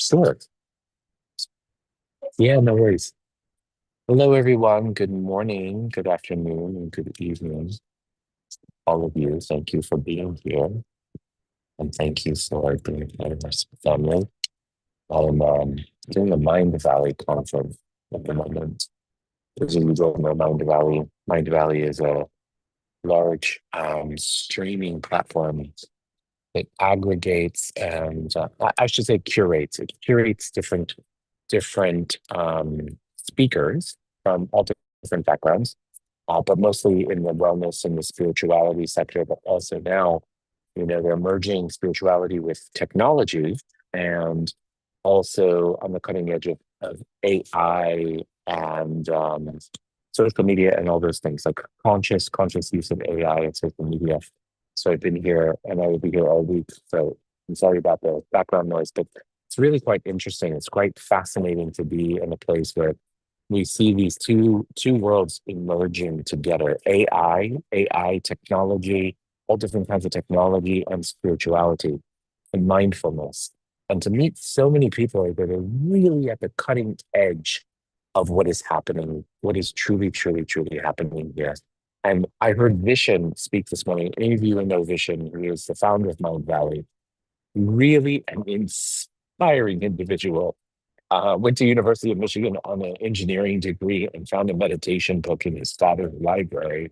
Sure. Yeah, no worries. Hello, everyone. Good morning, good afternoon, and good evening, all of you. Thank you for being here, and thank you for being part of our family. I'm doing a Mind Valley conference at the moment. As you don't know, Mind Valley is a large streaming platform that aggregates and I should say curates. It curates different speakers from all different backgrounds, but mostly in the wellness and the spirituality sector. But also now, they're merging spirituality with technology and also on the cutting edge of AI and social media and all those things like conscious use of AI and social media. So I've been here and I will be here all week. So I'm sorry about the background noise, but it's really quite interesting. It's quite fascinating to be in a place where we see these two worlds emerging together: AI technology, all different kinds of technology, and spirituality and mindfulness. And to meet so many people that are really at the cutting edge of what is happening, what is truly happening here. And I heard Vishen speak this morning. Any of you who know Vishen, who is the founder of Mind Valley, really an inspiring individual. Went to University of Michigan on an engineering degree and found a meditation book in his father's library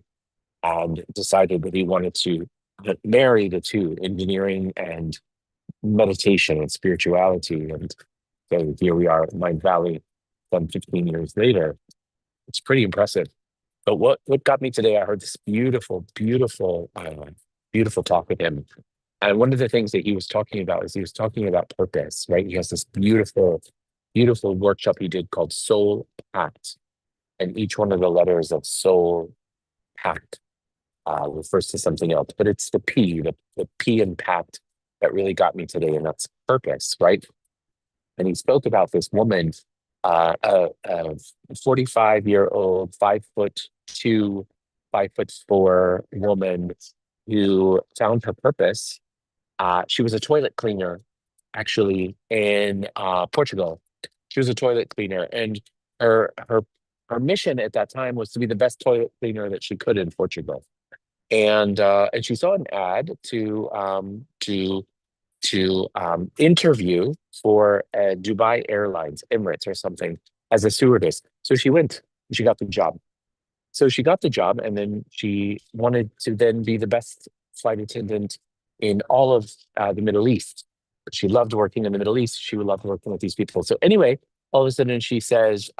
and decided that he wanted to marry the two, engineering and meditation and spirituality. And so here we are at Mind Valley some 15 years later. It's pretty impressive. But what got me today, I heard this beautiful talk with him. And one of the things that he was talking about is he was talking about purpose, right? He has this beautiful workshop he did called Soul Pact. And each one of the letters of Soul Pact refers to something else. But it's the P in Pact that really got me today, and that's purpose, right? And he spoke about this woman, a 45-year-old, 5'2", 5'4" woman who found her purpose. She was a toilet cleaner, actually, in Portugal. She was a toilet cleaner, and her mission at that time was to be the best toilet cleaner that she could in Portugal. And she saw an ad to interview for Dubai Airlines, Emirates or something, as a stewardess. So she went. She got the job. So she got the job, and then she wanted to then be the best flight attendant in all of the Middle East. She loved working in the Middle East. She would love working with these people. So anyway, all of a sudden she says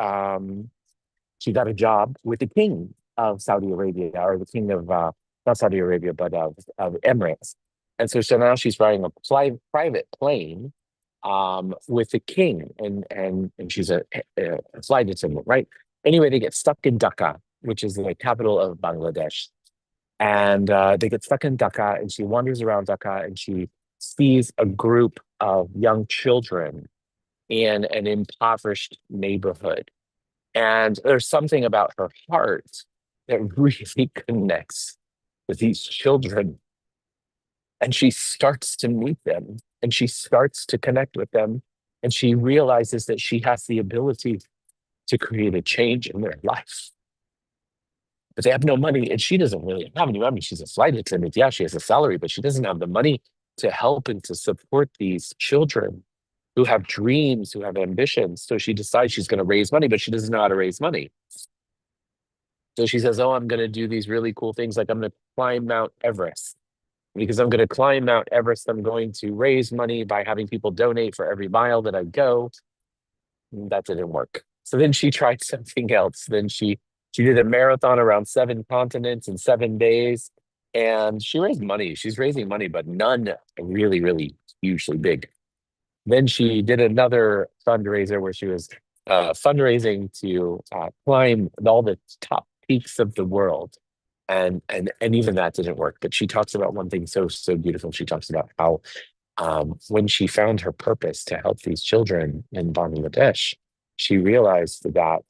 she got a job with the king of Saudi Arabia, or the king of not Saudi Arabia, but of Emirates. And so now she's riding a private plane with the king, and she's a flight attendant, right? Anyway, they get stuck in Dhaka, which is the capital of Bangladesh. And they get stuck in Dhaka, and she wanders around Dhaka, and she sees a group of young children in an impoverished neighborhood. And there's something about her heart that really connects with these children. And she starts to meet them, and she starts to connect with them. And she realizes that she has the ability to create a change in their life. But they have no money, and she doesn't really have any money. She's a flight attendant. Yeah, she has a salary, but she doesn't have the money to help and to support these children who have dreams, who have ambitions. So she decides she's going to raise money, but she doesn't know how to raise money. So she says, "Oh, I'm going to do these really cool things, like I'm going to climb Mount Everest. Because I'm going to climb Mount Everest, I'm going to raise money by having people donate for every mile that I go." That didn't work. So then she tried something else. Then she did a marathon around 7 continents in 7 days, and she raised money. She's raising money, but none really hugely big. Then she did another fundraiser where she was fundraising to climb all the top peaks of the world, and even that didn't work. But she talks about one thing so beautiful. She talks about how when she found her purpose to help these children in Bangladesh, she realized that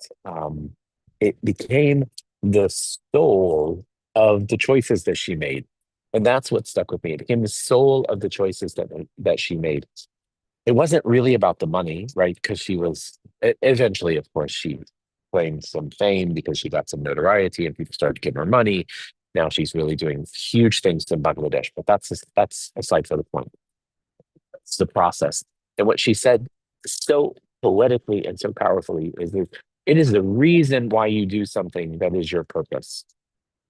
it became the soul of the choices that she made. And that's what stuck with me. It became the soul of the choices that she made. it wasn't really about the money, right? Because she was eventually, of course, she claimed some fame because she got some notoriety and people started giving her money. Now she's really doing huge things in Bangladesh, but that's aside for the point. It's the process. And what she said so poetically and so powerfully is that it is the reason why you do something that is your purpose,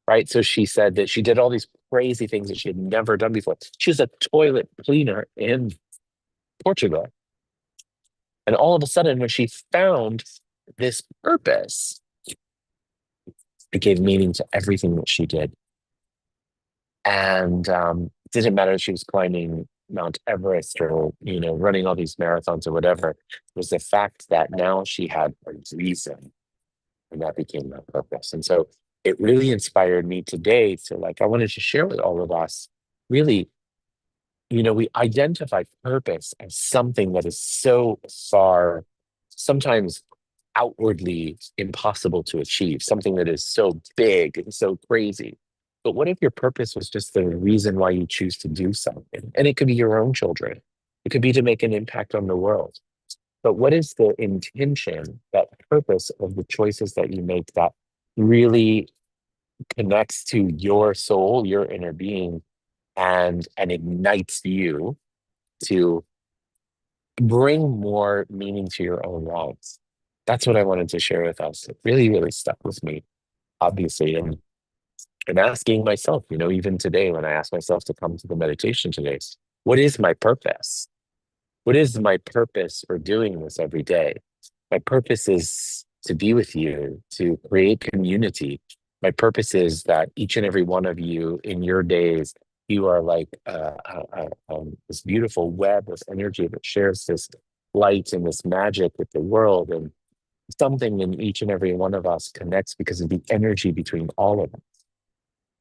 right? So she said that she did all these crazy things that she had never done before. She was a toilet cleaner in Portugal. And all of a sudden, when she found this purpose, it gave meaning to everything that she did. And it didn't matter if she was climbing Mount Everest or, running all these marathons or whatever. It was the fact that now she had a reason, and that became her purpose. And so it really inspired me today to like, I wanted to share with all of us really, we identify purpose as something that is so far, sometimes outwardly impossible to achieve, something that is so big and so crazy. But what if your purpose was just the reason why you choose to do something? And it could be your own children, it could be to make an impact on the world. But what is the intention, that purpose of the choices that you make that really connects to your soul, your inner being, and ignites you to bring more meaning to your own lives? That's what I wanted to share with us. It really, really stuck with me, obviously. And asking myself, even today, when I ask myself to come to the meditation today, what is my purpose? What is my purpose for doing this every day? My purpose is to be with you, to create community. My purpose is that each and every one of you in your days, you are like this beautiful web of energy that shares this light and this magic with the world. And something in each and every one of us connects because of the energy between all of us.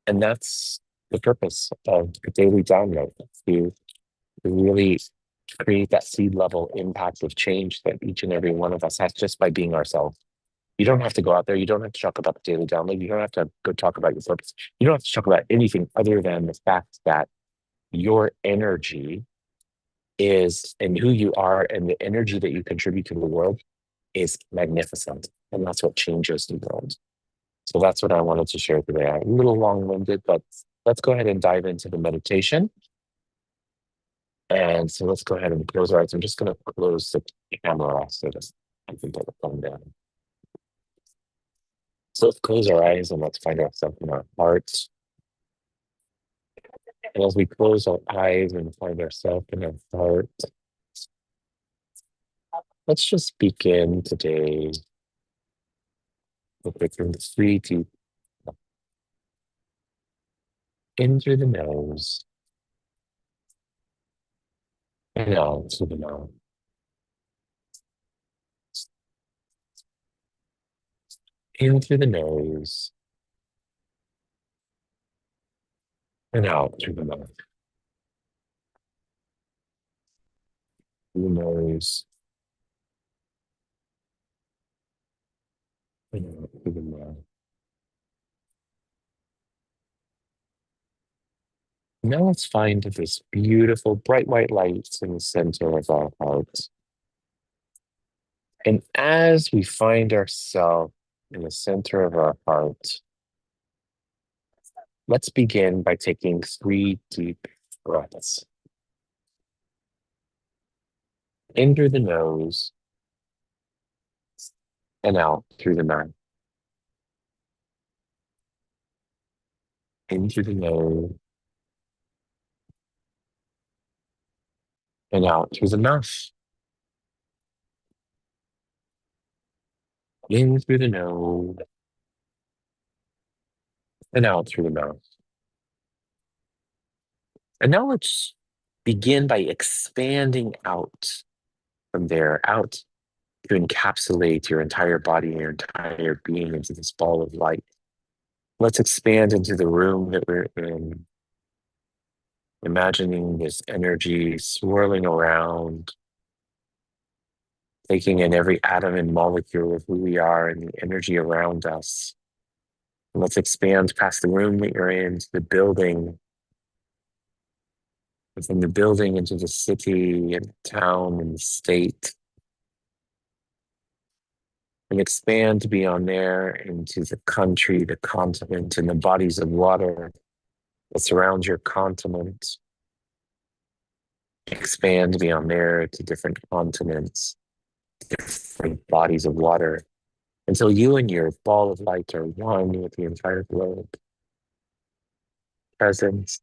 And that's the purpose of the daily download, to really create that seed level impact of change that each and every one of us has just by being ourselves. You don't have to go out there. You don't have to talk about the daily download. You don't have to go talk about your purpose. You don't have to talk about anything other than the fact that your energy is, and who you are, and the energy that you contribute to the world is magnificent. And that's what changes the world. So that's what I wanted to share today. I'm a little long-winded, but let's go ahead and dive into the meditation. And so let's go ahead and close our eyes. I'm just going to close the camera off so that I can put the phone down. So let's close our eyes and let's find ourselves in our hearts. And as we close our eyes and find ourselves in our heart, let's just begin today with taking 3 deep in through the nose and out through the mouth. In through the nose and out through the mouth. Through the nose and out through the mouth. Now let's find this beautiful bright white light in the center of our heart. And as we find ourselves in the center of our heart, let's begin by taking 3 deep breaths. In through the nose and out through the mouth. In through the nose and out through the mouth. In through the nose and out through the mouth. And now let's begin by expanding out from there, out to encapsulate your entire body and your entire being into this ball of light. Let's expand into the room that we're in, imagining this energy swirling around, taking in every atom and molecule of who we are and the energy around us. And let's expand past the room that you're in to the building, And from the building into the city and town and the state, and expand beyond there into the country, the continent, and the bodies of water that surround your continent. Expand beyond there to different continents, different bodies of water, until you and your ball of light are one with the entire globe. Presence,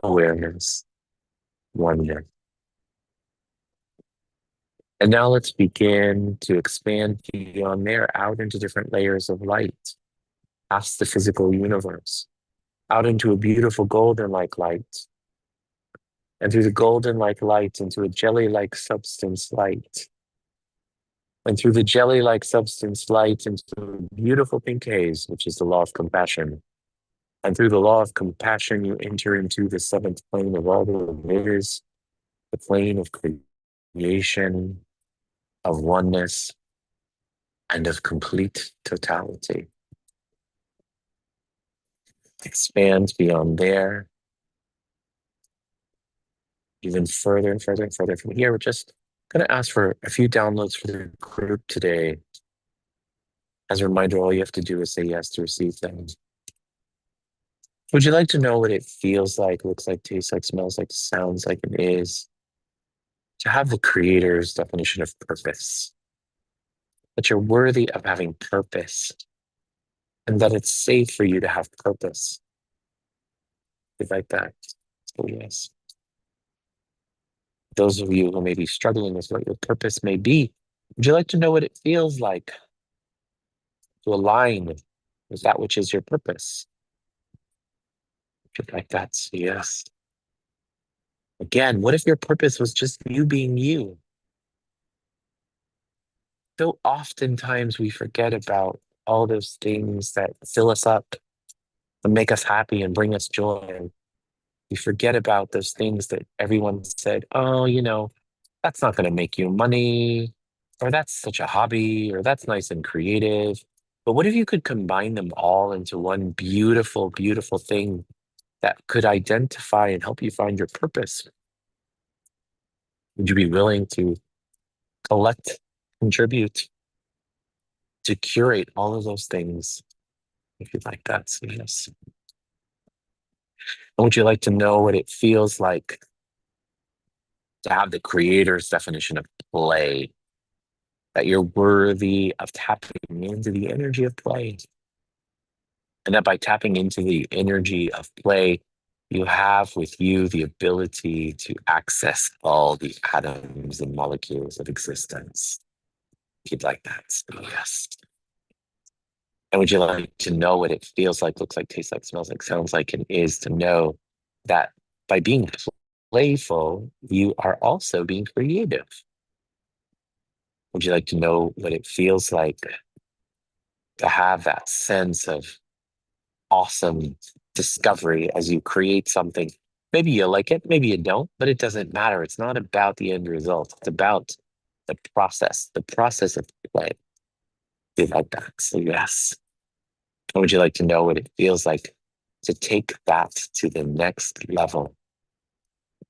awareness, oneness. And now let's begin to expand beyond there out into different layers of light, past the physical universe, out into a beautiful golden like light, and through the golden like light into a jelly like substance light, and through the jelly like substance light into a beautiful pink haze, which is the law of compassion. And through the law of compassion, you enter into the seventh plane of all the layers, the plane of creation, of oneness, and of complete totality. Expand beyond there, even further and further and further from here. We're just going to ask for a few downloads for the group today. As a reminder, all you have to do is say yes to receive them. Would you like to know what it feels like, looks like, tastes like, smells like, sounds like, and is to have the Creator's definition of purpose? That you're worthy of having purpose and that it's safe for you to have purpose. Things like that. So yes. Those of you who may be struggling with what your purpose may be, would you like to know what it feels like to align with that which is your purpose? If you'd like that, so yes. Again, what if your purpose was just you being you? So oftentimes we forget about all those things that fill us up and make us happy and bring us joy. We forget about those things that everyone said, oh, that's not going to make you money, or that's such a hobby, or that's nice and creative. But what if you could combine them all into one beautiful, beautiful thing that could identify and help you find your purpose? Would you be willing to collect, contribute, to curate all of those things if you'd like that? So yes. And would you like to know what it feels like to have the Creator's definition of play? That you're worthy of tapping into the energy of play. And that by tapping into the energy of play, you have with you the ability to access all the atoms and molecules of existence. If you'd like that, so yes. And would you like to know what it feels like, looks like, tastes like, smells like, sounds like, and is to know that by being playful, you are also being creative? Would you like to know what it feels like to have that sense of awesome discovery as you create something? Maybe you like it, maybe you don't, but it doesn't matter. It's not about the end result. It's about the process of play. Do you like that? So yes. Or would you like to know what it feels like to take that to the next level?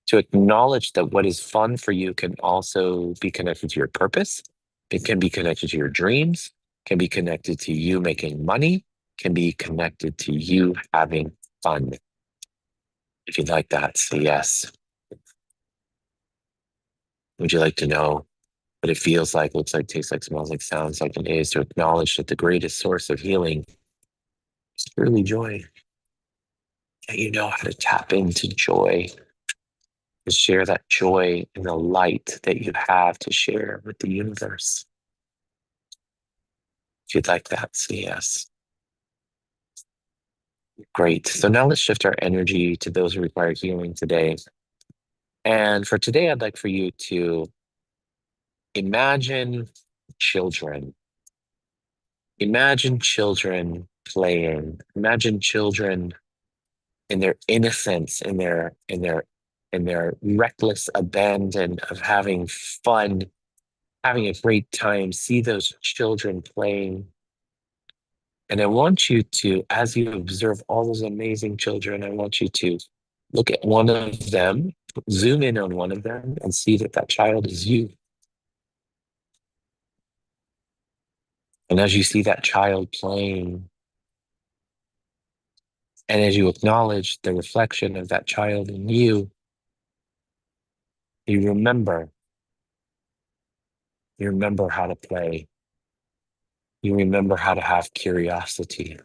To acknowledge that what is fun for you can also be connected to your purpose. It can be connected to your dreams, can be connected to you making money, can be connected to you having fun. If you'd like that, say yes. Would you like to know what it feels like, looks like, tastes like, smells like, sounds like, and is to acknowledge that the greatest source of healing is truly joy? That you know how to tap into joy, to share that joy and the light that you have to share with the universe. If you'd like that, say yes. Great. So now let's shift our energy to those who require healing today. And for today, I'd like for you to imagine children. Imagine children playing. Imagine children in their innocence, in their reckless abandon of having fun, having a great time. See those children playing. And I want you to, as you observe all those amazing children, I want you to look at one of them Zoom in on one of them and see that that child is you. And as you see that child playing, and as you acknowledge the reflection of that child in you, you remember, you remember how to play. You remember how to have curiosity.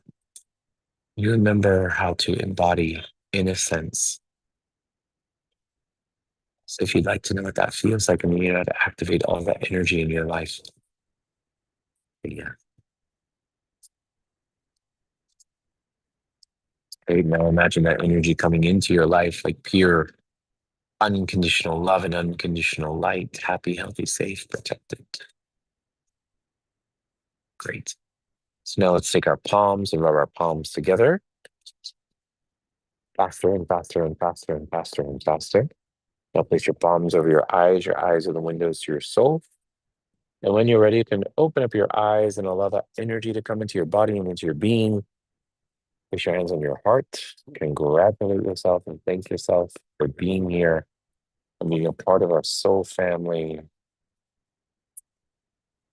You remember how to embody innocence. So if you'd like to know what that feels like and you know how to activate all that energy in your life, yeah. Great. Now imagine that energy coming into your life like pure, unconditional love and unconditional light, happy, healthy, safe, protected. Great. So now let's take our palms and rub our palms together faster and faster and faster and faster and faster. Now place your palms over your eyes. Your eyes are the windows to your soul. And when you're ready, you can open up your eyes and allow that energy to come into your body and into your being. Place your hands on your heart. Congratulate yourself and thank yourself for being here and being a part of our soul family.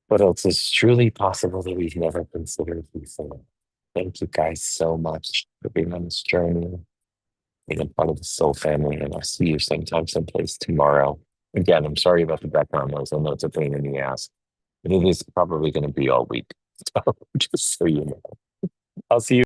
What else is truly possible that we've never considered before? Thank you guys so much for being on this journey, being a part of the soul family, and I'll see you same time, someplace tomorrow. Again, I'm sorry about the background noise. I know it's a pain in the ass, but it is probably going to be all week. So just so you know, I'll see you.